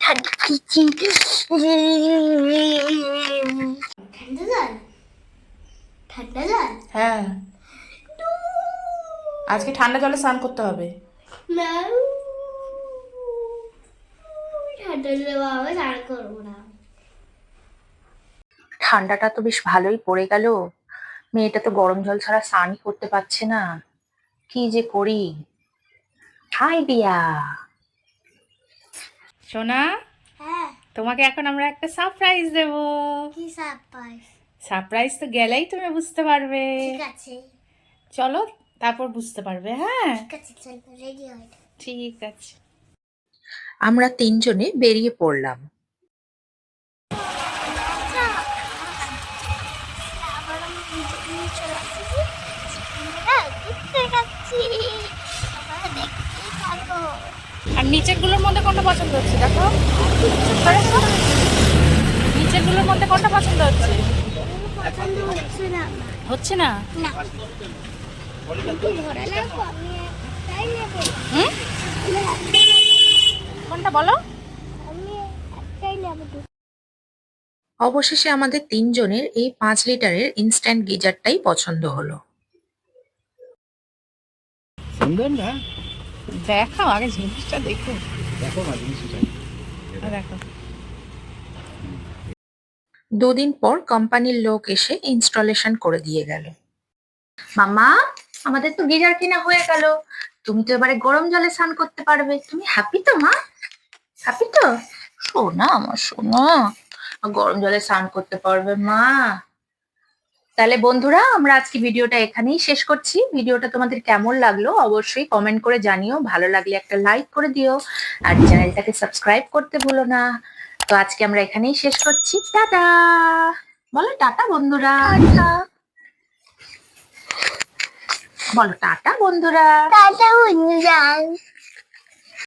ঠান্ডা খেয়েছি। ঠান্ডা জল। হ্যাঁ, আজকে ঠান্ডা জলে স্নান করতে হবে। ঠান্ডা জলে বাবা স্নান করবো না। ঠান্ডাটা তো বেশ ভালোই পড়ে গেল। মেয়েটা তো গরম জল ছাড়া স্নানই করতে পারছে না। কি যে করি। হাই দিয়া। সোনা, হ্যাঁ, তোমাকে এখন আমরা একটা সারপ্রাইজ দেব। কি সারপ্রাইজ? সারপ্রাইজ তো গেলেই তুমি বুঝতে পারবে। ঠিক আছে, চলো, তারপর বুঝতে পারবে। হ্যাঁ, ঠিক আছে, চল রেডি হই। ঠিক আছে। আমরা তিনজনে বেরিয়ে পড়লাম। আবার আমি নিয়ে চলে আসছি। দেখতে যাচ্ছি, তোমরা দেখতেই থাকো। আর নিচের গুলোর মধ্যে কোনটা পছন্দ হচ্ছে দেখো। নিচের গুলোর মধ্যে কোনটা পছন্দ হচ্ছে? পছন্দ হচ্ছে না। হচ্ছে না? না, একটু ধরে রাখো, আমি একটাই নেবো। হুম, কোনটা বলো? আমি একটাই নেবো। অবশেষে আমাদের তিনজনের এই 5 লিটারের ইনস্ট্যান্ট গিজারটাই পছন্দ হলো। সুন্দর না? দেখাও আগে জিনিসটা দেখো। দেখো না জিনিসটা। দেখো, 2 দিন পর কোম্পানির লোক এসে ইনস্টলেশন করে দিয়ে গেল। মাম্মা, আমাদের তো গিজার কেনা হয়ে গেল। তুমি তো এবারে গরম জলে স্নান করতে পারবে। তুমি হ্যাপি তো মা? হ্যাপি তো? সোনা আমার সোনা, গরম জলে স্নান করতে পারবে মা। তাহলে বন্ধুরা, আমরা আজকে ভিডিওটা এখানেই শেষ করছি। ভিডিওটা তোমাদের কেমন লাগলো অবশ্যই কমেন্ট করে জানিও। ভালো লাগলে একটা লাইক করে দিও আর চ্যানেলটাকে সাবস্ক্রাইব করতে ভুলো না। তো আজকে আমরা এখানেই শেষ করছি। টাটা। বলো টাটা বন্ধুরা। বলো টাটা বন্ধুরা। টাটা বন্ধুরা।